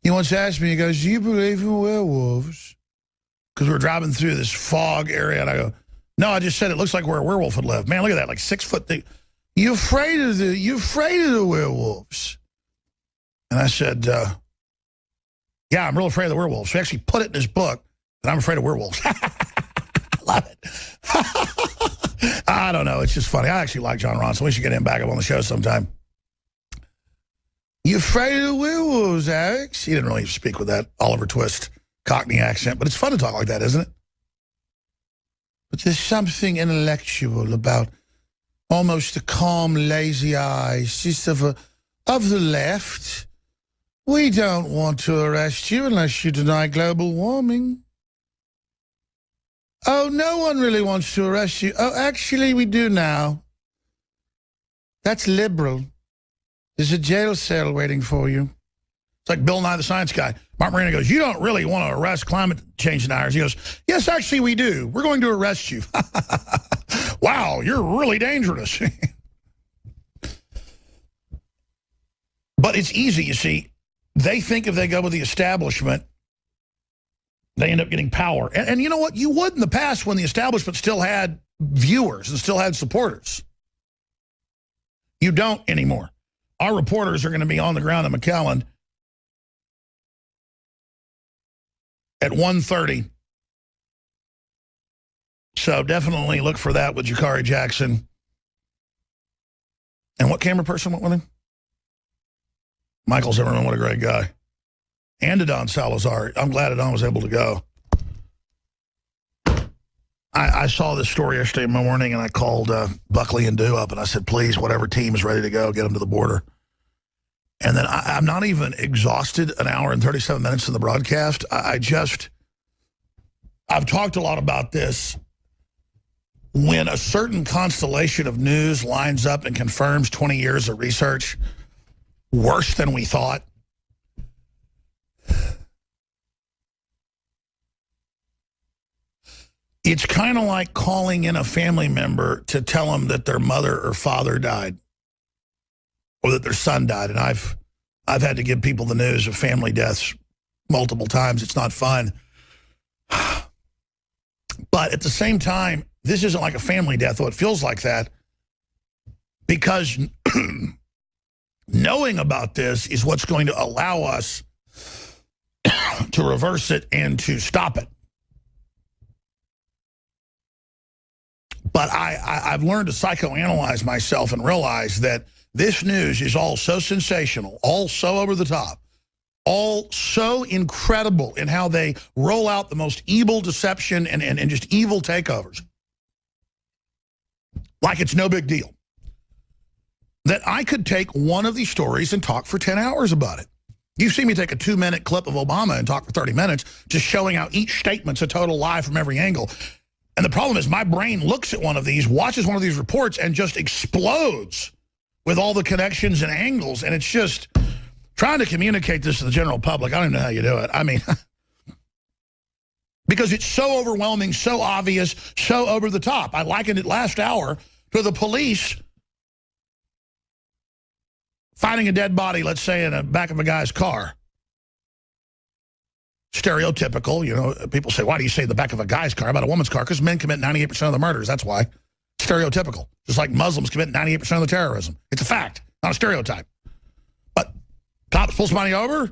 He once asked me, he goes, do you believe in werewolves? Because we're driving through this fog area, and I go, no, I just said it looks like where a werewolf would live. Man, look at that, like 6 foot thick. You afraid of the werewolves? And I said, yeah, I'm real afraid of the werewolves. So he actually put it in his book that I'm afraid of werewolves. Love it. I don't know. It's just funny. I actually like John Ronson. We should get him back up on the show sometime. You afraid of the werewolves, Alex? He didn't really speak with that Oliver Twist Cockney accent, but it's fun to talk like that, isn't it? But there's something intellectual about almost the calm, lazy eyes just of the left. We don't want to arrest you unless you deny global warming. Oh, no one really wants to arrest you. Oh, actually, we do now. That's liberal. There's a jail cell waiting for you. It's like Bill Nye the Science Guy. Mark Moreno goes, you don't really want to arrest climate change deniers. He goes, yes, actually, we do. We're going to arrest you. Wow, you're really dangerous. But it's easy, you see. They think if they go with the establishment, they end up getting power. And you know what? You would in the past when the establishment still had viewers and still had supporters. You don't anymore. Our reporters are going to be on the ground in McAllen at 1:30. So definitely look for that with Jakari Jackson. And what camera person went with him? Michael Zimmerman, what a great guy. And Adon Salazar. I'm glad Adon was able to go. I saw this story yesterday morning, and I called Buckley and Dew up, and I said, please, whatever team is ready to go, get them to the border. And then I'm not even exhausted an hour and 37 minutes in the broadcast. I've talked a lot about this. When a certain constellation of news lines up and confirms 20 years of research, worse than we thought, it's kind of like calling in a family member to tell them that their mother or father died or that their son died. And I've had to give people the news of family deaths multiple times. It's not fun. But at the same time, this isn't like a family death, though it feels like that, because knowing about this is what's going to allow us to reverse it and to stop it. But I've learned to psychoanalyze myself and realize that this news is all so sensational, all so over the top, all so incredible in how they roll out the most evil deception and just evil takeovers, like it's no big deal, that I could take one of these stories and talk for 10 hours about it. You've seen me take a 2-minute clip of Obama and talk for 30 minutes, just showing how each statement's a total lie from every angle. And the problem is my brain looks at one of these, watches one of these reports, and just explodes with all the connections and angles. And it's just trying to communicate this to the general public. I don't even know how you do it. I mean, because it's so overwhelming, so obvious, so over the top. I likened it last hour to the police finding a dead body, let's say, in the back of a guy's car. Stereotypical, you know, people say, why do you say the back of a guy's car about a woman's car? Because men commit 98% of the murders, that's why. Stereotypical. Just like Muslims commit 98% of the terrorism. It's a fact, not a stereotype. But cops pull somebody over,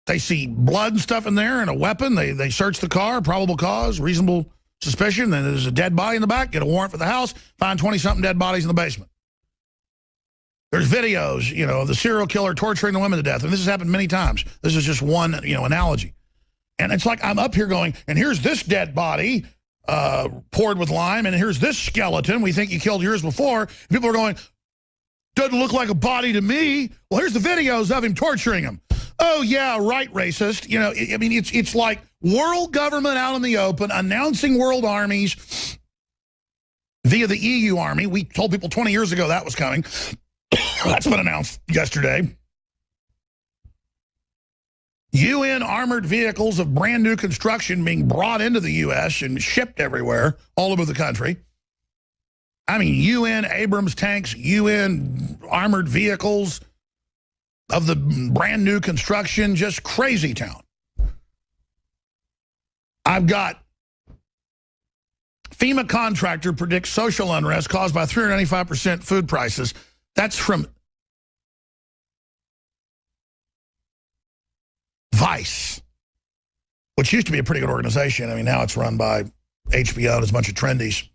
they see blood and stuff in there and a weapon, they search the car, probable cause, reasonable suspicion, then there's a dead body in the back, get a warrant for the house, find 20-something dead bodies in the basement. There's videos, you know, of the serial killer torturing the women to death. And this has happened many times. This is just one, you know, analogy. And it's like I'm up here going, and here's this dead body poured with lime, and here's this skeleton we think you killed years before. And people are going, doesn't look like a body to me. Well, here's the videos of him torturing him. Oh, yeah, right, racist. You know, I mean, it's like world government out in the open, announcing world armies via the EU army. We told people 20 years ago that was coming. That's been announced yesterday. UN armored vehicles of brand new construction being brought into the U.S. and shipped everywhere, all over the country. I mean, UN Abrams tanks, UN armored vehicles. of the brand new construction, just crazy town. I've got FEMA contractor predicts social unrest caused by 395% food prices. That's from Vice, which used to be a pretty good organization. I mean, now it's run by HBO and it's a bunch of trendies.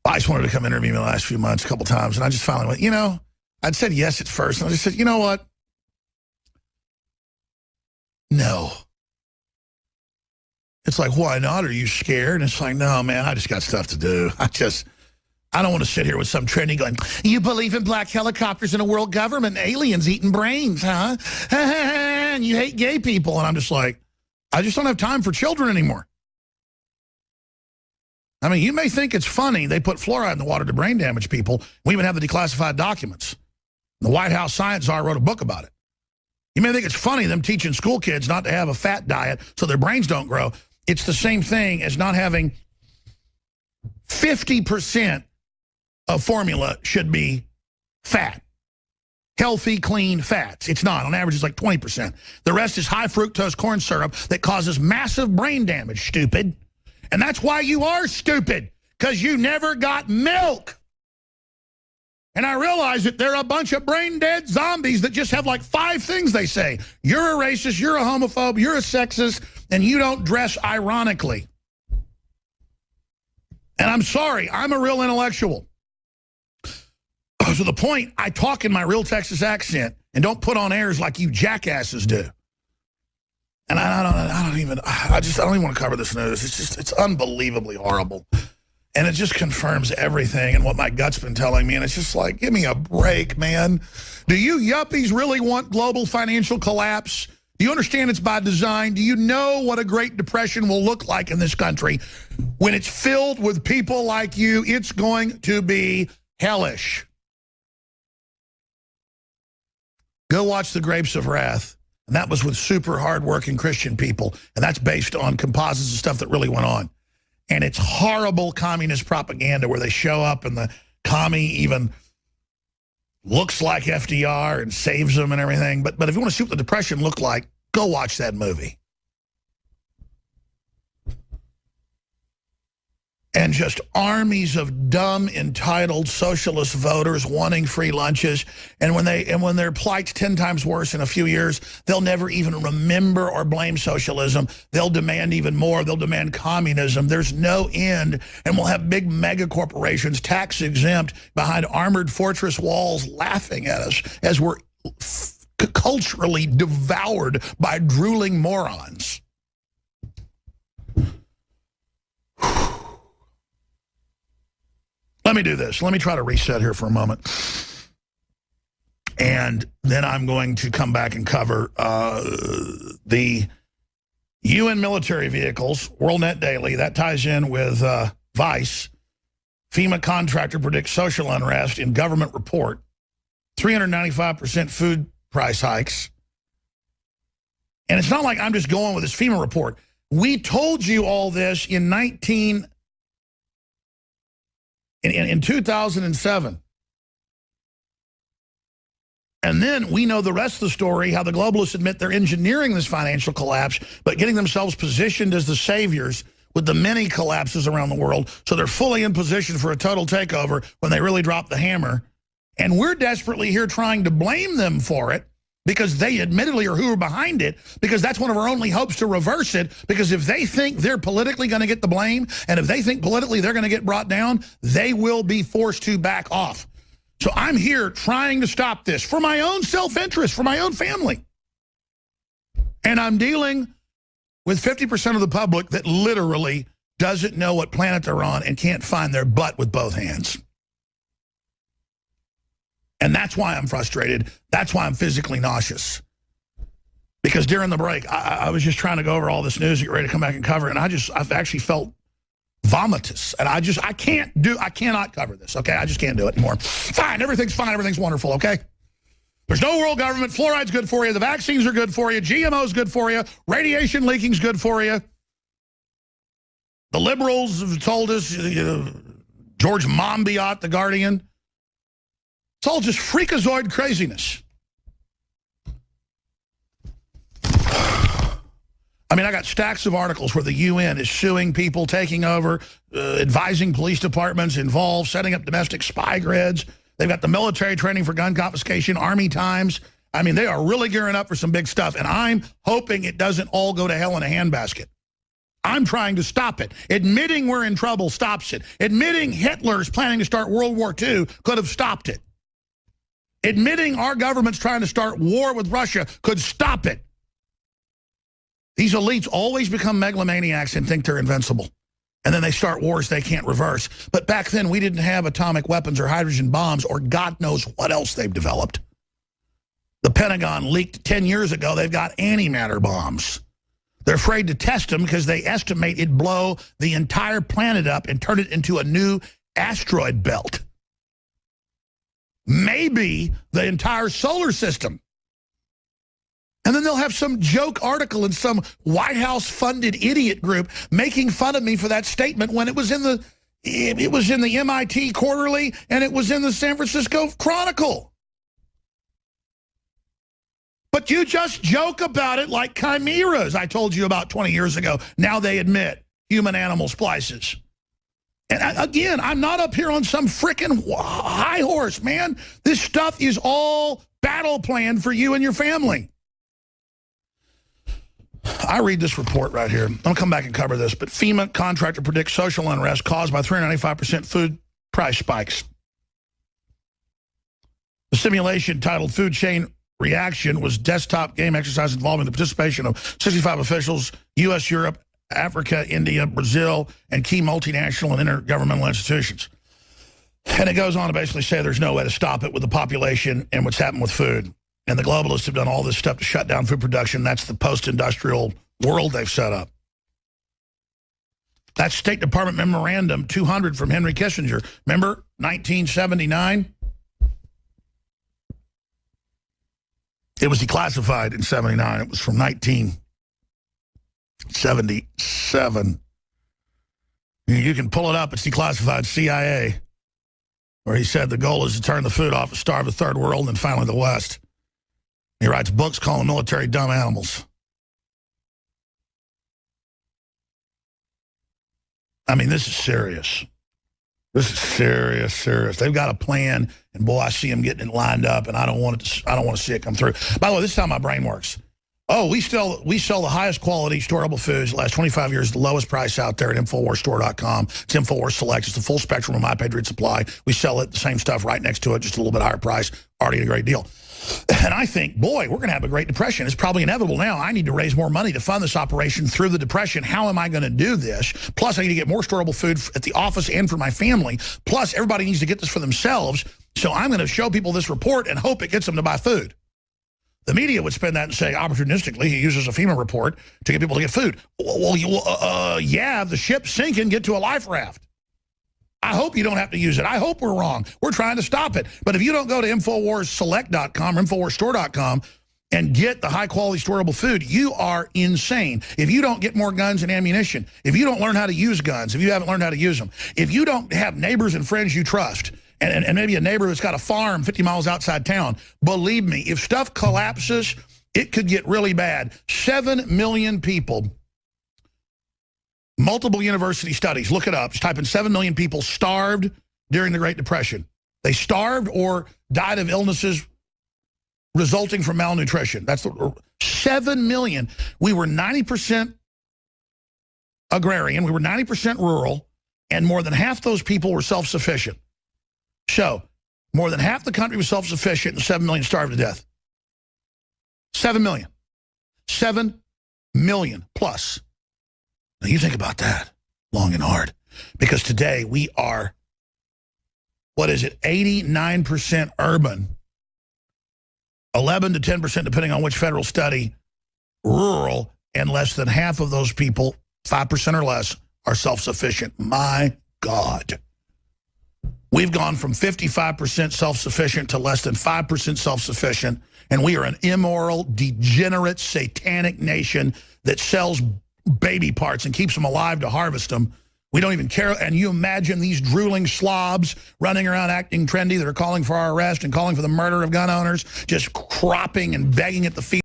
Vice wanted to come interview me the last few months a couple times, and I just finally went, you know, I'd said yes at first, and I just said, you know what? No. It's like, why not? Are you scared? And it's like, no, man, I just got stuff to do. I don't want to sit here with some trendy going, you believe in black helicopters and a world government and aliens eating brains, huh? And you hate gay people. And I'm just like, I just don't have time for children anymore. I mean, you may think it's funny they put fluoride in the water to brain damage people. We even have the declassified documents. The White House science czar wrote a book about it. You may think it's funny them teaching school kids not to have a fat diet so their brains don't grow. It's the same thing as not having 50% of formula should be fat. Healthy, clean fats. It's not. On average, it's like 20%. The rest is high fructose corn syrup that causes massive brain damage, stupid. And that's why you are stupid, because you never got milk. And I realize that there are a bunch of brain-dead zombies that just have like 5 things they say. You're a racist, you're a homophobe, you're a sexist, and you don't dress ironically. And I'm sorry, I'm a real intellectual. To the point, I talk in my real Texas accent and don't put on airs like you jackasses do. And I don't even want to cover this news. It's unbelievably horrible. And it just confirms everything and what my gut's been telling me. And it's just like, give me a break, man. Do you yuppies really want global financial collapse? Do you understand it's by design? Do you know what a Great Depression will look like in this country? When it's filled with people like you, it's going to be hellish. Go watch The Grapes of Wrath. And that was with super hardworking Christian people. And that's based on composites and stuff that really went on. And it's horrible communist propaganda where they show up and the commie even looks like FDR and saves them and everything. But if you want to see what the Depression looked like, go watch that movie. And just armies of dumb, entitled socialist voters wanting free lunches. And when their plight's 10 times worse in a few years, they'll never even remember or blame socialism. They'll demand even more. They'll demand communism. There's no end. And we'll have big mega corporations, tax exempt, behind armored fortress walls laughing at us as we're culturally devoured by drooling morons. Let me do this. Let me try to reset here for a moment. And then I'm going to come back and cover the UN military vehicles, WorldNet Daily. That ties in with Vice. FEMA contractor predicts social unrest in government report. 395% food price hikes. And it's not like I'm just going with this FEMA report. We told you all this in 2007. And then we know the rest of the story, how the globalists admit they're engineering this financial collapse, but getting themselves positioned as the saviors with the many collapses around the world, so they're fully in position for a total takeover when they really drop the hammer. And we're desperately here trying to blame them for it, because they admittedly are who are behind it, because that's one of our only hopes to reverse it, because if they think they're politically going to get the blame, and if they think politically they're going to get brought down, they will be forced to back off. So I'm here trying to stop this for my own self-interest, for my own family. And I'm dealing with 50% of the public that literally doesn't know what planet they're on and can't find their butt with both hands. And that's why I'm frustrated. That's why I'm physically nauseous. Because during the break, I was just trying to go over all this news, get ready to come back and cover it, and I've actually felt vomitous. And I cannot cover this, okay? I just can't do it anymore. Fine, everything's wonderful, okay? There's no world government, fluoride's good for you, the vaccines are good for you, GMO's good for you, radiation leaking's good for you. The liberals have told us, George Monbiot, The Guardian, it's all just freakazoid craziness. mean, I got stacks of articles where the UN is suing people, taking over, advising police departments involved, setting up domestic spy grids. They've got the military training for gun confiscation, army times. I mean, they are really gearing up for some big stuff, and I'm hoping it doesn't all go to hell in a handbasket. I'm trying to stop it. Admitting we're in trouble stops it. Admitting Hitler's planning to start World War II could have stopped it. Admitting our government's trying to start war with Russia could stop it. These elites always become megalomaniacs and think they're invincible. And then they start wars they can't reverse. But back then, we didn't have atomic weapons or hydrogen bombs or God knows what else they've developed. The Pentagon leaked 10 years ago they've got antimatter bombs. They're afraid to test them because they estimate it'd blow the entire planet up and turn it into a new asteroid belt. Maybe the entire solar system. And then they'll have some joke article in some White House-funded idiot group making fun of me for that statement when it was in the MIT Quarterly and it was in the San Francisco Chronicle. But you just joke about it like chimeras I told you about 20 years ago. Now they admit human-animal splices. And again, I'm not up here on some frickin' high horse, man. This stuff is all battle plan for you and your family. I read this report right here. I'll come back and cover this, but FEMA contractor predicts social unrest caused by 395% food price spikes. The simulation titled Food Chain Reaction was desktop game exercise involving the participation of 65 officials, U.S., Europe, Africa, India, Brazil, and key multinational and intergovernmental institutions. And it goes on to basically say there's no way to stop it with the population and what's happened with food. And the globalists have done all this stuff to shut down food production. That's the post-industrial world they've set up. That's State Department Memorandum 200 from Henry Kissinger. Remember 1979? It was declassified in 79. It was from 1977. You can pull it up. It's declassified, CIA, where he said the goal is to turn the food off and starve the third world and finally the West. He writes books calling military dumb animals. I mean, this is serious. This is serious, serious. They've got a plan, and boy, I see them getting it lined up, and I don't want to see it come through. By the way, this is how my brain works. Oh, we sell the highest quality storable foods the last 25 years, the lowest price out there at InfoWarsStore.com. It's InfoWars Select. It's the full spectrum of My Patriot Supply. We sell it, the same stuff right next to it, just a little bit higher price. Already a great deal. And I think, boy, we're going to have a Great Depression. It's probably inevitable now. I need to raise more money to fund this operation through the Depression. How am I going to do this? Plus, I need to get more storable food at the office and for my family. Plus, everybody needs to get this for themselves. So I'm going to show people this report and hope it gets them to buy food. The media would spend that and say, opportunistically, he uses a FEMA report to get people to get food. Well, yeah, the ship's sinking, get to a life raft. I hope you don't have to use it. I hope we're wrong. We're trying to stop it. But if you don't go to InfoWarsSelect.com or InfoWarsStore.com and get the high-quality storable food, you are insane. If you don't get more guns and ammunition, if you don't learn how to use guns, if you haven't learned how to use them, if you don't have neighbors and friends you trust, and maybe a neighbor that's got a farm 50 miles outside town, believe me, if stuff collapses, it could get really bad. 7 million people, multiple university studies, look it up. Just type in 7 million people starved during the Great Depression. They starved or died of illnesses resulting from malnutrition. That's 7 million. We were 90% agrarian. We were 90% rural, and more than half those people were self-sufficient. So, more than half the country was self-sufficient and 7 million starved to death. 7 million. 7 million plus. Now, you think about that long and hard. Because today we are, 89% urban, 11 to 10%, depending on which federal study, rural, and less than half of those people, 5% or less, are self-sufficient. My God. We've gone from 55% self-sufficient to less than 5% self-sufficient, and we are an immoral, degenerate, satanic nation that sells baby parts and keeps them alive to harvest them. We don't even care. And you imagine these drooling slobs running around acting trendy that are calling for our arrest and calling for the murder of gun owners, just cropping and begging at the feet